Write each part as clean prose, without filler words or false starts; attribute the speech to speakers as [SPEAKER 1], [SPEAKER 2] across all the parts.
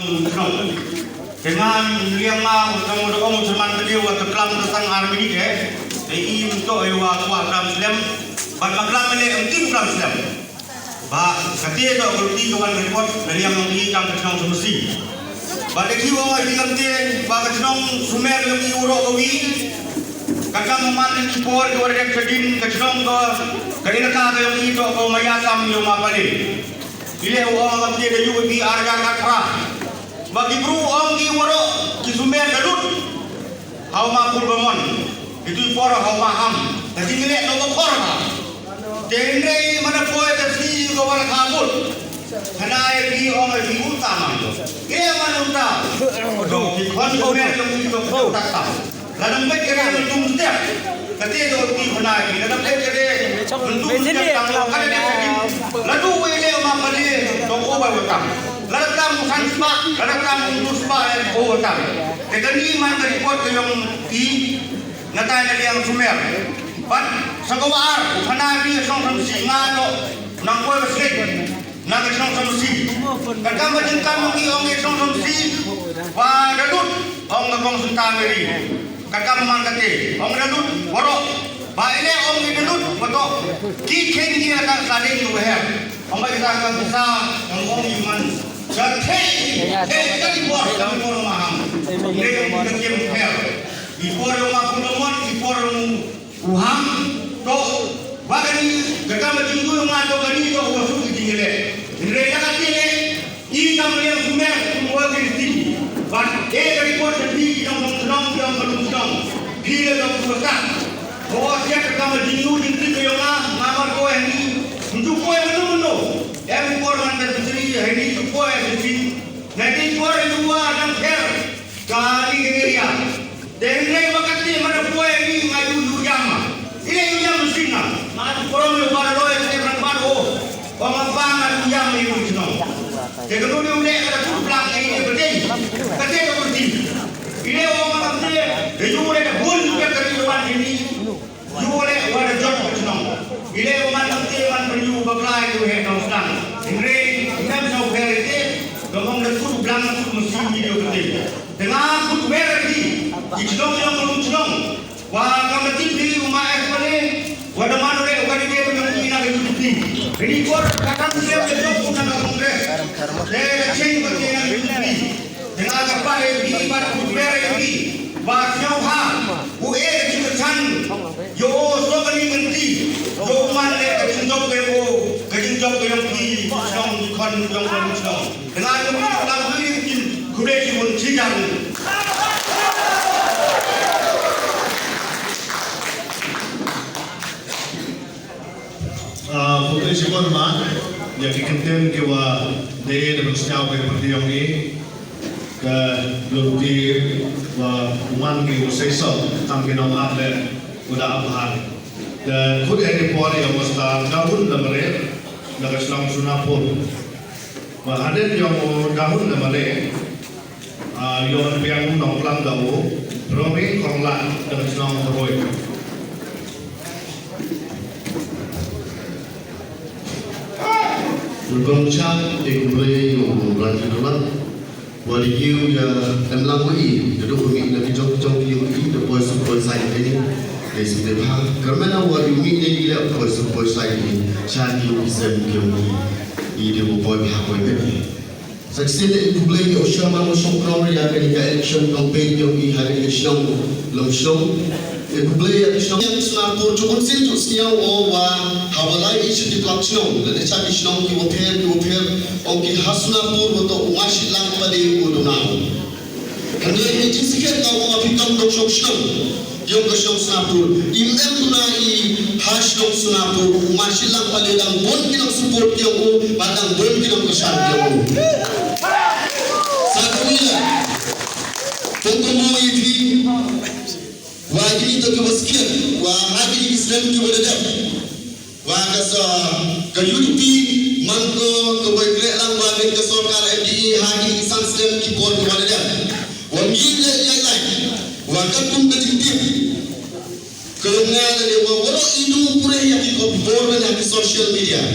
[SPEAKER 1] Muslim. Dengan liang utang Musliman tadi waktu kelam tentang army ni untuk ayuh kuat Muslim. Bapak kelam ini penting Muslim. Bah ketika itu berarti kawan report dari yang mengi kang kenong semesti. Pada kiwa di kantin bah kenong sumer yang urok kawi. Kakak memanen impor ke warga kedin kenong ke kadina ka yang itu kau mayasam yang apa ni. Ile orang kantin ada juga di harga katra. Bagi bro orang ki urok ki sumer kadut. Hau makul bamon. Itu impor hau maham. Jadi nilai nombor korma. Tendai mana poe tersi kau orang kabut. Kenai di orang di utama itu. Ia mana utama. Doh di konsumen yang itu kau tak tahu. Dalam berkira bentuk setiap. Ketika di kenai dalam berkira bentuk setiap kalau ada di lalu ini orang beli toko berutang. Lalu kamu sanspa, lalu kamu tuspa berutang. Ketika mana report yang di natanya yang sumer. Pat sagawar hanabi song singa lo nang ko besik nang song si kadang macam kamu ki ong song si wa dadut ong ngong suntameri kadang mangkate ong dadut borok ba ile ong dadut beto ki ken ni akan saling luher ong ba kita bisa ngong iman jathe jadi bor kamu maham ini kem her ipor rumah pulomon ipor Uham to bagani gakama jingu ngato gani to wasu jingile rega katile I kamle sumer kumwa kiti but report di yang hile do kusa ho sia gakama jingu jinti yonga mamar ko hani ndu ko no report man terjadi hani tu ko hani nanti ko luwa dan fair kali area dengai wakati mana ko hani ngaju ini yang mestinya. Mati korang yang pada loe sekarang baru. Pemabangan yang ini mestinya. Jadi kalau dia udah ada pulang ini berarti, kerja berarti. Ini orang kerja. Dia juga ada bun juga kerja depan ini. Juga ada job mestinya. Ini orang kerja man perlu berkelai tu hendak sedang. Ini bisa berarti. Kalau dia pun belang tu mesti video kerja. Dengan pun berarti. Jika yang belum sedang. Wah, kamu tinggi rumah ekspor wadah mana le ukari dia dengan ina kecuti. Ini kor kakak saya besok pun nak kongres. Saya ceng berjalan kecuti. Dengan apa ini bar kuber ini basnya ha. Ue kecutan. Yo so kali menti. Yo man le kejinjok bebo. Kejinjok yang di song kon yang kon. Dengan itu kita beli kuret pun cijang.
[SPEAKER 2] Putri Sikon Ma, yang dikentin kewa daya dan bersenyau ke pertiong ini ke lutir wa uman ke usesal tangki nom atlet udah abhan dan kuda ini puan yang mesti dahun lemari nak Islam sunapur wa hadir yang dahun lemari yon piang nong pelang dawu romi konglan dan Islam beroi.
[SPEAKER 3] Berbangsa ekonomi yang berlanjut dalam waliu ya emlang wali jadi kami nak jom yang ini dapat support saya ini dari sebenarnya kerana waliu ini dia dapat support saya ini cari bisa kami ini dia buat hak ini. Saksinya itu boleh usaha masuk program yang kini election campaign yang ini hari ini siang langsung. Itu boleh yang senapur cukup sentuh siang wah hawalai isu di pelaksanaan dan cakap siang kita hotel orang hasnapur untuk masih lang pada udunau. Kerana ini jika kau mengapikan doktor siang yang kesiang senapur imam tunai hasnap senapur masih lang pada dan bon kita support yang padang bon kita kesan yang satu ini untuk mengaji wajib itu kebaskian, wajib Islam itu berdasar. Wajib kejuti mangko kebaiklah lang wajib kesorkar MDI haji Islam kipor kepada wajib lain. Wajib pun kejuti. Kerana dia walau itu pura yang kipor yang di social media.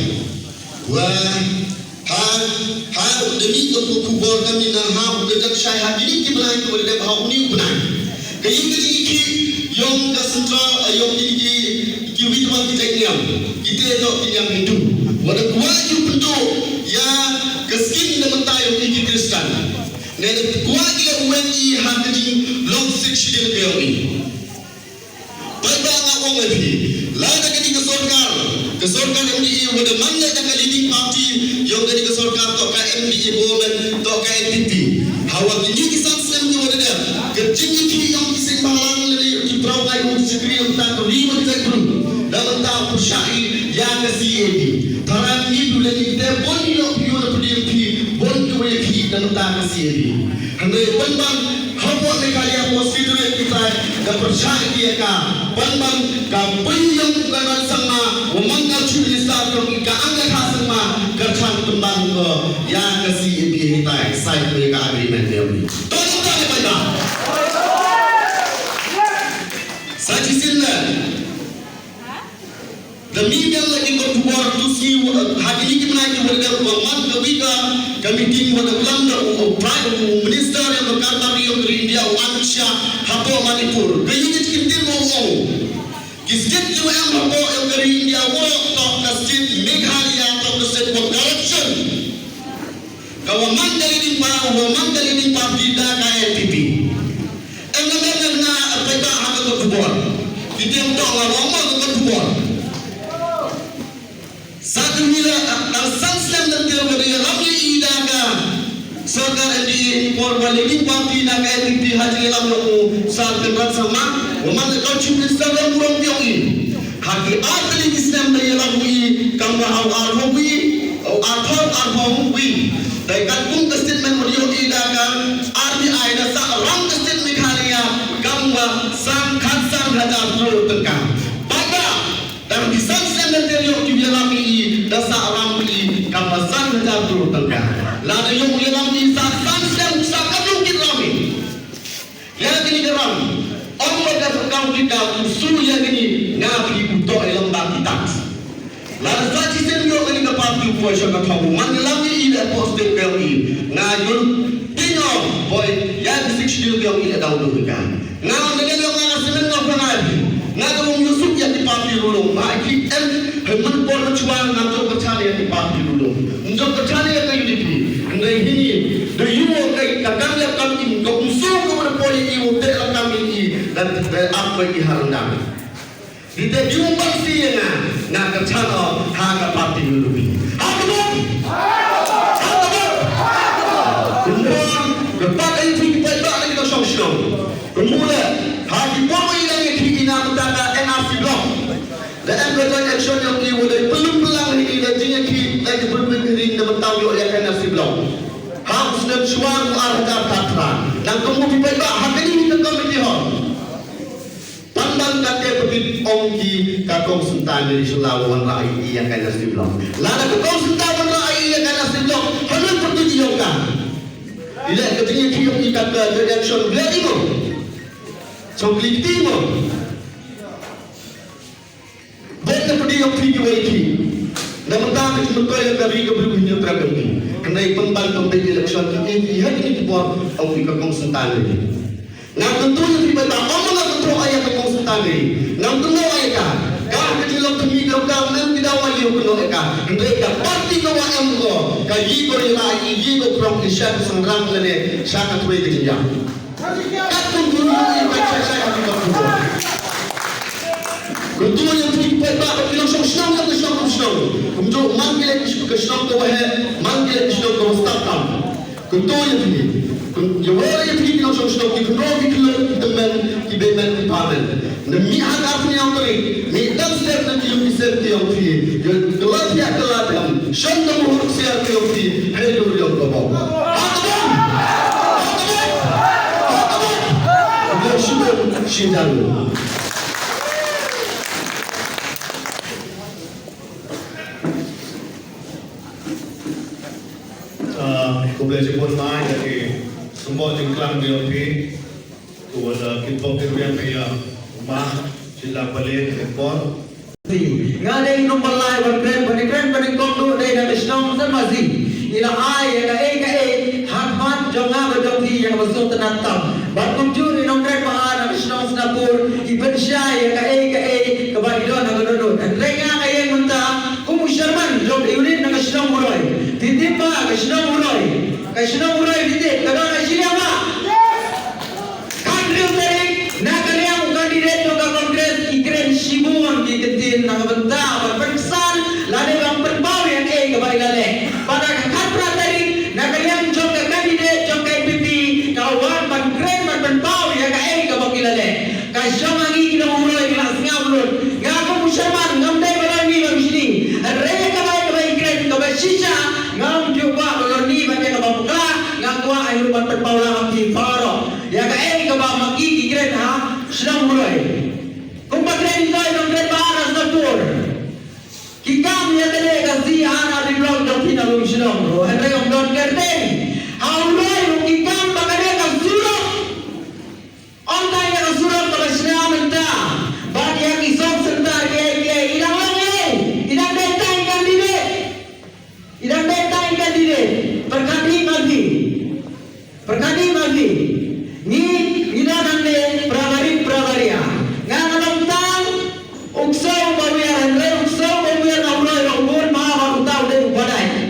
[SPEAKER 3] demi kubur kami na ha dekat syai ha ini ki belai tu boleh ha ni benar ke ini ki yang ka sentra yang ki witman kita niam kita dok yang hidup wada kuaju bentuk ya keskin na mentayo ki Kristen ne kuaju ya UNI ha di long section dia ke ini pada ngakong lagi lain lagi ke sorkar MDA wada mana tak leading party yang dari ke sorkar to ka MDA women to ka NTP hawa ini kisan sem ni wada dia kecing ki yang kisah balang le ki prau kai mu sikri yang tak terima kita guru dalam tahap syai yang ke CAD tarang ni dulu ni kita boni lo pion PDP bon tu ye ki dalam tahap CAD handai banban hawa le kaya mosquito kita dan percaya dia ka banban ka penyang kana sama umangka chuli sa ko ka anga ka sama kerjaan tembang ko yang ke CAD kita sai ka agreement dia ni tolong tak pada saji sila demi yang lagi berbuat tu si hari ini kita nak berada berman kebika kami tim berdalam prime minister yang berkata yang dari India Wansha hapo Manipur kaya kita tim ngomong kisah tu yang hapo yang dari India work talk kasih Meghalaya talk kasih corruption kawaman dari di parti dah kaya NTP enggak na apa itu hak berbuat kita yang tahu ngomong berbuat satu mila al-sansam dan terberi ramai idaga sorkar NDA korban leading party nak NTP haji lam laku saat kenal sama umat kau cuma sedang kurang piang ini haki atli Islam dari laku kamu al-arhawi al-arhawi dari kampung statement meriuk idaga RBI dah seorang statement Meghalaya kamu sang khasan raja Abdul Tengkang dan di sana dan teriak juga lami dasa ramli kawasan jatuh tengah lalu yang mulai lami sasan dan sakadung kita lami yang ini geram Allah dah berkau kita usul yang ini ngapi untuk lembah kita lalu saji sendiri ini keparti puasa kau mana lami ini post DPI ngayun tengok boy yang seksyen yang ini dah dulu kan ngau dengan yang ngasemen ngau lagi ngau Yusuf yang di parti dulu maki hemen pol cuan ngau bercari yang di parti dulu ngau bercari yang kayu di ndai ini the you kai kakam yang kami ngau usul kepada poli iu te kami ini dan apa di harandang di te jumpa siena ngau kerjaan harga parti dulu apa lepas itu kita lagi kita sosial kemudian hati poli yang kita nak NRC block dan MKJ action yang kita belum pelang ini dan jika kita lagi berpikir dan tahu yang NRC block harus dan suara arah kata dan kemudian kita hati ini kita komiti hal pandang kata begitu ongki kakong sultan dari Sulawesi rakyat yang NRC block lalu kakong sultan rakyat yang NRC block harus bertujukan tidak ketika kita ke action berarti mo Songklik timo. Benda pedi yang pergi waiki. Namun tak kita betul yang dari keberhubungan terkini. Kena pembal pembeli election ini hari ini dibuat orang kakong sultan ini. Nam tentu yang kita tahu orang tentu ayat kakong sultan ini. Nam tentu ayat kan. Kau kecil demi kau nam tidak wali kau kan. Mereka parti kau yang kau. Kau kau lagi kau perang isyak sangrang lene sangat baik kerja. Katun dunia ini saya akan berbuat. Ketua yang terlibat pada filosofi Islam yang Islam. Kemudian manggil Islam tu manggil Islam tu startup. Ketua yang terlibat. Yang orang yang terlibat filosofi Islam itu rogi keluar teman kibeman pamen. Demi hak apa yang terlibat. Minta step nanti yang bisa yang terlibat. Yang keluar dia keluar dalam. Shantam huruf siapa yang terlibat. Hidup yang kebau. Shindalu.
[SPEAKER 2] Boleh sebut main dari semua jengklang DOP, kepada kita yang punya rumah, sila balik ekor.
[SPEAKER 4] Ngada yang nombor lain berkeren kau tu dari Islam dan masih ila ai ka hat jonga bajoti yang besul tenatam bat kunjur inong kret maan ang snong snapur iben syai ka ba idon ang dodon and renga kayen munta kum sharman jom unit nang snong muroy titimba ka snong muroy dite kadon asiya ma country teri nakaliang kandidat ka kongres ikren shibun gitin nang benta berpersan lade bang perbau yang ka ba ilale pada katra teri nakaliang jom ka kandidat jom ka PP kawan ban kren ban perbau yang ka ba ilale ka shamangi kinong muroy kelas ngabulun ngaku musyaman ngamdai balani bang sini re ka ba ikren ka ba shisha ngam juga balani ban ka ba bukla ngaku ai ban perbau lang ti paro ya ka ba maki ikren ha sedang muroy kumpagren toy ng kren baras na tour kikam ya tele kasi ana di blog ng pinalong sinong ro henry ang don kerten aulay yung kikam bakade ka surok onta ya ka surok ka sinam ta bad ya kisok senta ke ilang lang ilang detang candidate perkadi magi ni ilang le prabaria ngangalong tang uksaw bawiaran re uksaw bawiaran aulay robor ma utaw de badai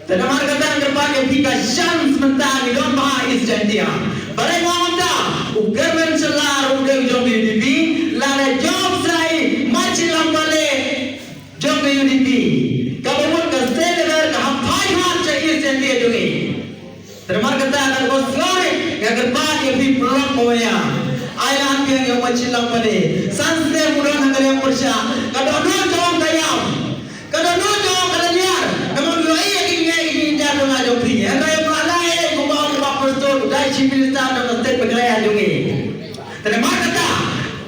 [SPEAKER 4] Tadamar kata kerpakai pika syams mentang idon baha isjantia. Balai ngomda ugarmen selar udah jom UDP lana job sai macilam bale jom UDP. Kamu kan selebar kahpai har cai isjantia jungi. Tadamar kata akan kosore ya kerpakai pi pelak moya. Ayat yang macilam bale sansde mudah nak yang bersya. Kadang jom kayam. Kadang jom kadanyar. Kamu civil star dan state pegawai jungi. Terima kata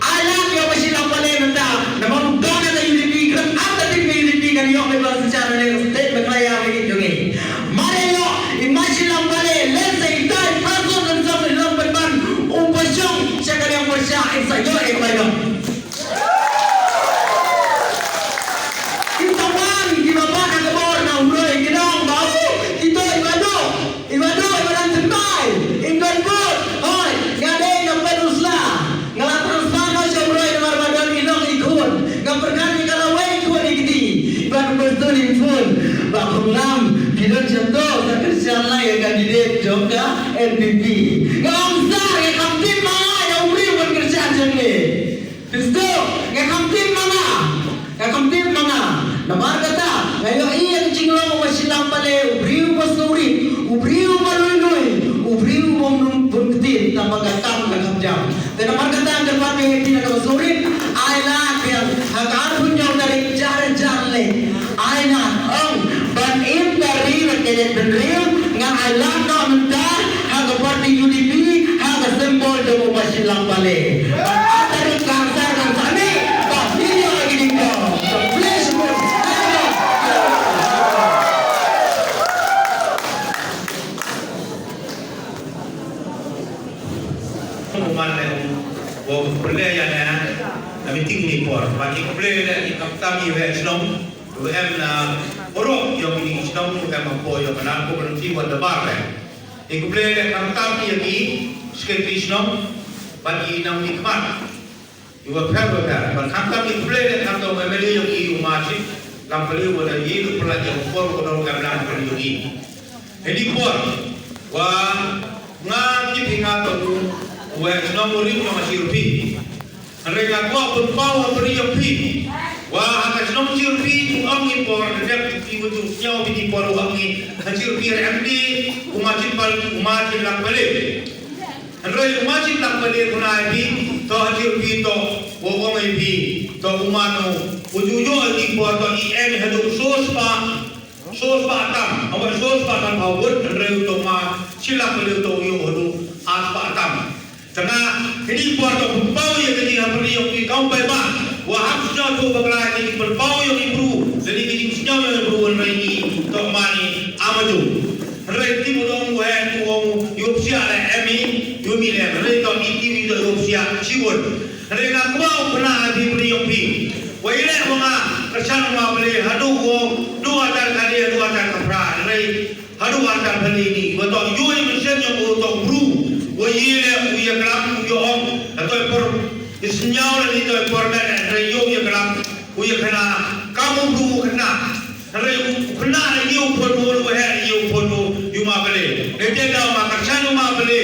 [SPEAKER 4] alam yang masih lampale nanda nama bukan ada UDP kerana ada tim UDP kan yang bebas secara state pegawai lagi jungi. Mari yo masih lampale lensa itai person dan sampai dalam berban upasong sekali yang bersya saya ekbayo. Kita wan di bawah kabor na uroy kinong bau kita ibado ibadan sentai ingkon good hoy ngade ng pedusla ngalatar
[SPEAKER 1] Pengumuman yang berlaya na meeting ni por. Bagi berlaya ni kami Islam, na orang yang ini Islam bukan mampu yang kenal berhenti pada bar. Iku berlaya kami yang sekali Islam bagi nam nikmat. Iwa perbuatan. Bagi kami berlaya kami memilih yang ini masih kami boleh itu pelajar por kalau kami nak beli. Jadi por, ngaji tinggal tu. Wah, nomor ini masih rupi. Mereka kuat berbawa beriapi. Wah, akan nomor rupi tu angin por. Mereka itu jauh di por angin. Hasil rupi remdi umat lang balik. Mereka umat lang balik punai bi. To hasil rupi to wong bi. To umano ujujo di por to en hadu sos pa tam. Awak sos pa tam awak mereka to ma silap balik to yo hadu as pa tam. Karena ini buat berbau yang jadi apa yang kau bayar, wah harusnya tu bagaimana ini berbau yang improve, jadi ini harusnya yang improve lagi, tak mani amaju. Mereka itu orang wah tu orang Yopsia lah, Yumi lah, mereka itu Yopsia ciut. Mereka kau pernah diberi Yopi, wah ini orang kerana mau beli hadu dua kali kapra, mereka hadu kali ini, betul Yumi mesin yang betul bru. Wajib uya kelam uya om atau por isnyau lagi tu por mana rayu uya kelam uya kena kamu dulu kena rayu kena rayu por dulu rayu por dulu yuma beli nanti dah makan sana yuma beli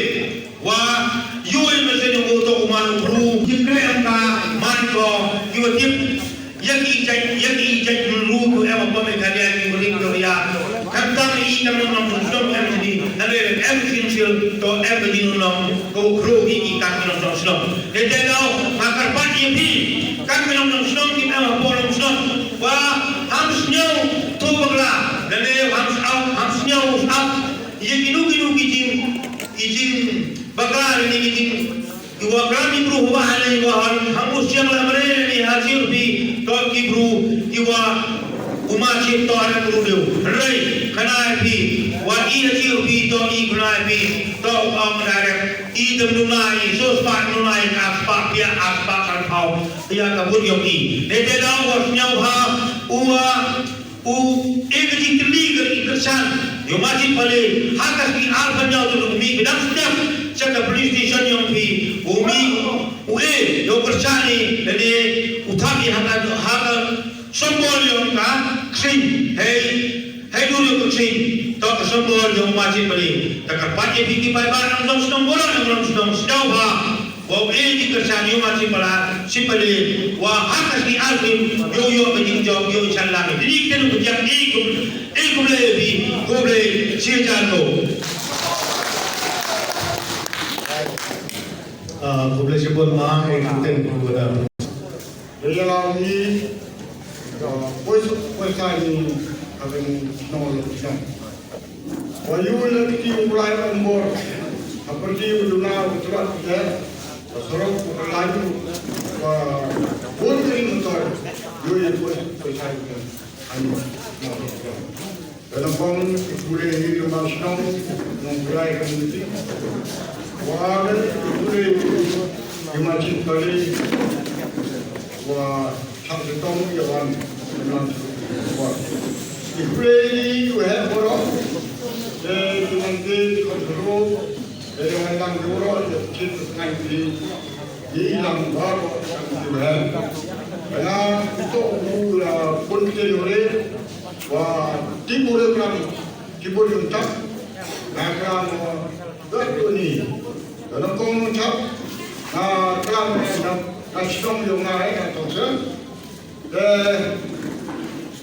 [SPEAKER 1] wah yui mesin yang untuk umat buru jikre angka manko yuatip yang ijat dulu tu apa pemekaran yang beri kerja kantang ini kami menonton MCD nanti MCD to MCD nonton kau kru ini kami nonton. Jadi kalau makar pagi ini kami nonton kita nonton. Wah harusnya tu bagla dan harusnya usap. Ia kinu izin bagla ini izin. Iwa kami bro bahan ini harus yang lemari ini hasil bi to kibru iwa umat cipta orang berdua, rai kenai pi, wah ia cium pi, to i kenai pi, to mendarat, i temulai, sospak menulai, aspak dia aspak kalpau, dia kabur yogi. Nete dah wasnya ikut teli kersan, yo masih balik, hakas ki alfanya tu mi bedang setiap, cakap police station yang pi, yo kersan ni, jadi utami hakas Sembol yang ksin, hey dulu ksin, tak sembol yang masih beli. Tak kerja bikin bayar orang sedang bola, orang sedang sedau bah. Wah ini kerjaan yang masih bela, si beli. Wah hakas ni alvin, yo begini job yo insyaallah. Jadi kita nak berjam ikut boleh siapa tu.
[SPEAKER 2] Boleh sebut mah konten kepada.
[SPEAKER 5] Dalam ini Pois ni akan nol kita. Wayu lagi mulai umur, seperti dunia betul kita, seorang lagi, bukan motor, yo pois kita ani nol kita. Dalam pun boleh ini rumah senang, mulai komuniti. Wah, boleh imajin kali, wah. Hal itu yang dalam buat. Ibrahim wahai orang, dengan dia kontrol, dengan tang kontrol, kita nanti hilang baru wahai. Karena itu mula pun terjadi, wah timur yang tak, nakam betul ni. Dalam kong tak, nakam nasional yang naik atau se.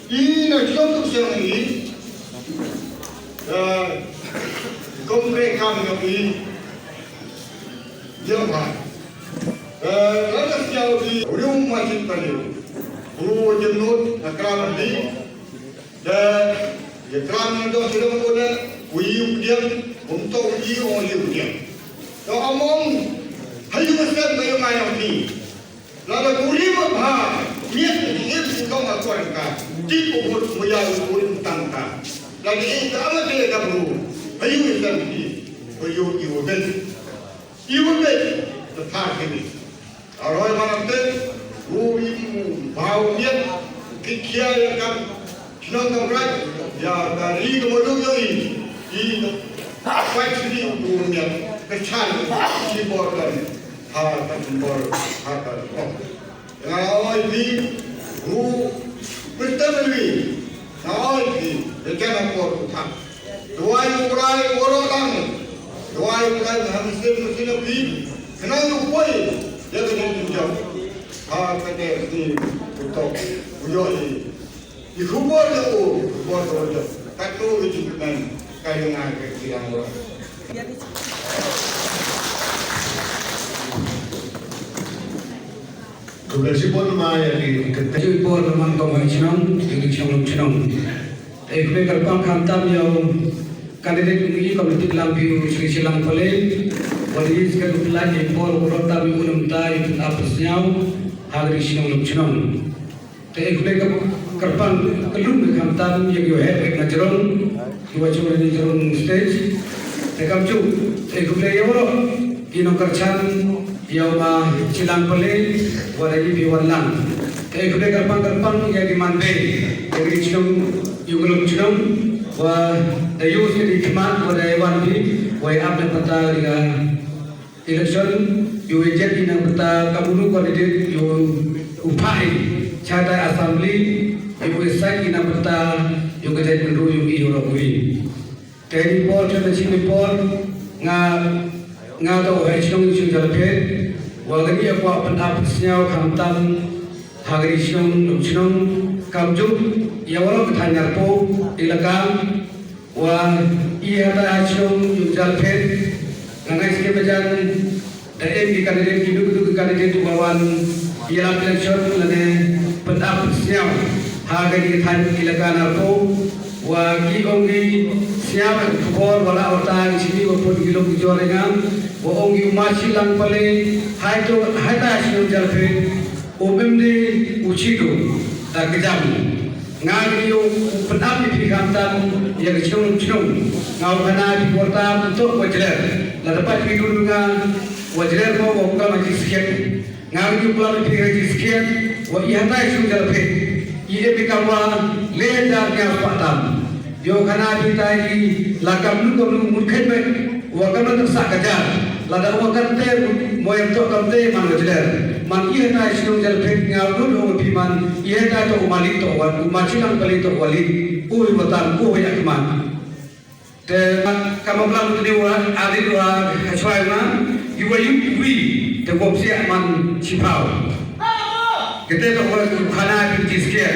[SPEAKER 5] Ini nasional yang ini, komplek kami yang ini, jemaah. Lalu sejauh di ujung masjid tadi, guru jemut nakram di, dan nakram itu sudah mengkoda, uyu dia, untuk uyu dia. Kalau among, hayu mesem kayu mayang ni, lalu guru apa? Niat ini kau nak kuatkan, tipu muyau pun tangka. Lagi ini amat dia kabur, ayu mesem ni, ayu ibu ben. tetap ini. Arwah mana tu, rugi bau niat, kikia yang kan, senang terberat, ya dari kemudian ini apa sih dunia kecan keyboard dan harta keyboard harta. Kalau ini betul ini, kalau ini jangan korban. Doa yang berai orang, doa yang berai hamil mesti lebih kenal boleh dia kena tunjuk. Kata ini untuk beliau ini. Ikubur tu, ikubur tu. Katu itu kan kayangan kecil orang.
[SPEAKER 2] Kongres pun maya di ketek.
[SPEAKER 4] Jadi pun memang kau macam jadi macam. Ekor kerpang kantam yang kandidat ini komite lampu silang pole. Wali sekarang pelan ekor orang tamu ulum tay apesnya hari macam. Ekor kerpang kelum kantam yang yo head najeron dua cuma di jeron stage. Tekam cu ekor yang ino kercan yang silang pole wali biwalan. Ekor kerpang yang dimande yang macam yung chunong wa dayo si dikmat wa daywan bi wa abna pata diga election yu ejet ina pata kabunu candidate yu upai chata assembly yu esai ina pata yu gajet menru yu i ro wi teri por chata sini por nga do hai chunong yu jalphe wa gani akwa pata psnyau khamtam hagri chunong kamjuk ia orang bertanya po ilakam wa ia ada acung jujal pet nangai sikit berjalan dari di kandidat hidup kandidat bawan ia election lane pentap siap harga di tan ilakam po wa ki ongi siap kubor wala otak sini wapun kilo kijorengan wa ongi masih lang pale hai ta acung jujal pet umum di ucido tak kejam ngari yung penam di kantam yang cium ngau kana di kota untuk wajar la dapat hidup dengan wajar ko bukan lagi sekian ngari yung pulang di lagi sekian wa ihata isu jalpe ia bikawa lenda nya patam yo kana di tai lakam lu mungkin be wa kana tersak kajar la da wa kan te moyam to kam te man wajar man ihata isu jalpe ngau lu biman ihata to malik to wa machilang kali to wali ui matan ui akman te kamablang dewa adi doa hachwai na iwa wi te kopsi man chipau kita to khana di jiske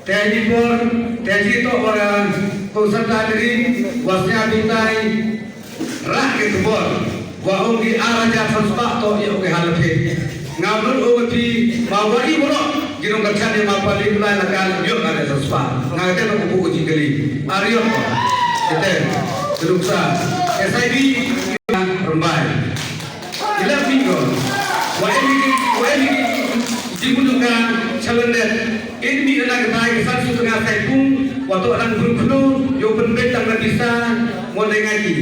[SPEAKER 4] te ni por te ji to orang kusata diri wasnya bitai rak ke bor wa ongi araja saspa to yo ke halpe ngabul oti mawari boro girong kerjaan yang apa di mulai nakal yuk ada sesuatu nggak ada buku uji kali Aryo kita teruksa SID rembai ilah minggu wali dibutuhkan calender ini anak baik satu setengah sepung waktu orang berkuno yo penbentang bisa mulai ngaji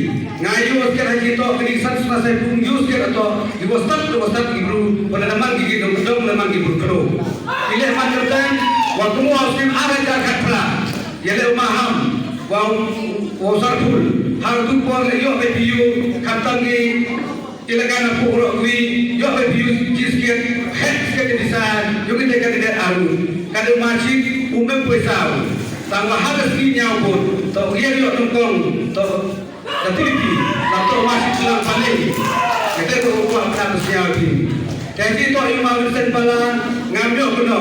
[SPEAKER 4] sekarang kita kini satu setengah sepung yus kita atau di bostat ibu pada nama gigi dong nama gigi berkuno ini macamkan waktu muasim ada jagat pula yaitu maham wow sarpul harus kuat yo bebiu katangi ilakan aku orangwi yo bebiu jiskian head sekali bisa yo kita tidak alu kadang masih umum pesau tambah harus kinyau pun to dia yo tungkong to tetipi atau masih pelan paling kita berubah pada siapa jadi to imam sen pala ngambil kuno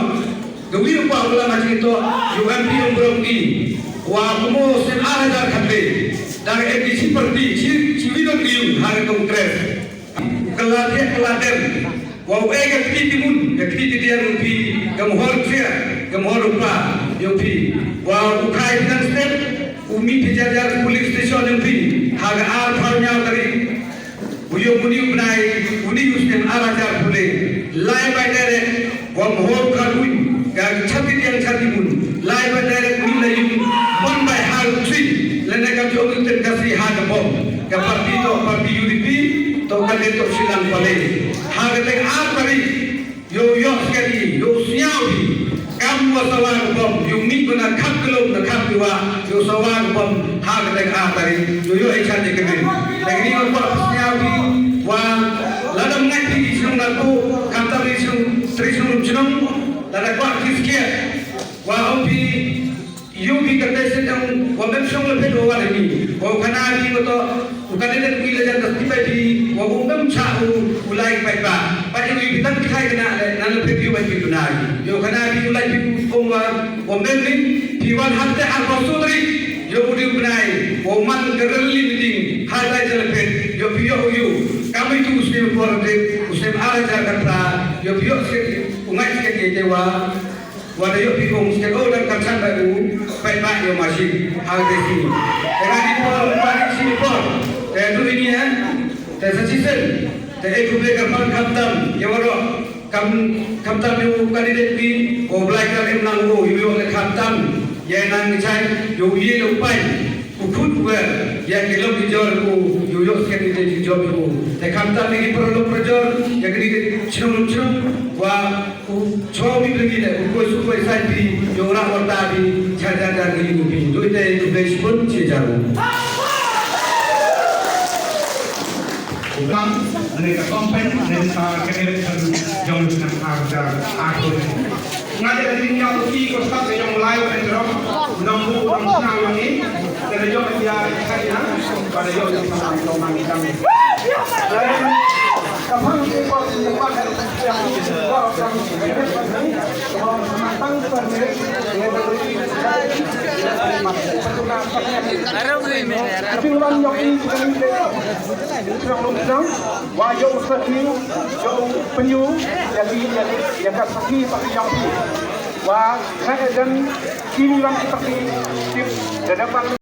[SPEAKER 4] Gawin pa pala macam itu juga pion beronggi wa kumo sen ada khabe dari edisi seperti ciwidon diung hari kongres keladen wa ega timun dia rupi gamhor rupa yopi wa ukai dan step umi dijajar police station yopi haga ar farnya dari uyo muni unai uni usnen arajar pule lai baidare wa mohor kadui gak chati mun lai baidare uni layu mon bai hal tui lena kam jo uten kasri ha bom ka parti UDP to kale
[SPEAKER 6] to silang pale hagate apari yo sekali yo siawi kamu sawang bom yo mikuna khapkelom na khapkiwa yo sawang bom hagate apari yo ikan dikemin lagi ni apa siawi wa ladam nak di sinung naku kantar di sinung sinung lada kuat kiskia wa opi yubi kata sedang wa memsong lebih dua lagi wa kanari beto bukan ada kuila jatuh tiba di wa umum cau ulai baikba pada yubi bitan kai kena nan lebih diubat itu nari yo kanari ulai biku umwa wa memlin diwan hatta al-rasudri yo udi benai wa man gerli meeting harta jelepet yo biyo yu kami itu muslim korte muslim arajar kata yo biyo ungai sekali dewa wada yo pikong sekali dan kansan baru baik yo masih harga sini dengan di bawah sini pun dan tu ini ya dan sesuatu dan itu mereka kamtam ya waro kamtam yo kandidat di o belajar emlang go yo kamtam ya nang cai yo ye lo pai ukut gua ya kelom dijor ko yo sekali dijor ko dan kamtam lagi perlu perjor ya kini cinung wa chomi lagi le ko sai di yo orang warta di cara dari ini itu itu pun cijaru
[SPEAKER 7] Ulang mereka kompen mereka kehilangan jauh dengan harga aku. Ngajar dari dunia uki kostat yang mulai menjerok nombu senang yang ini dari jauh dia kaya pada jauh yang sama lomang kami. Kapan kita dapat yang orang matang permilik wajah sekali, jauh penyu, yang kat sekali pakai yang wah, saya dan kini orang seperti dan dapat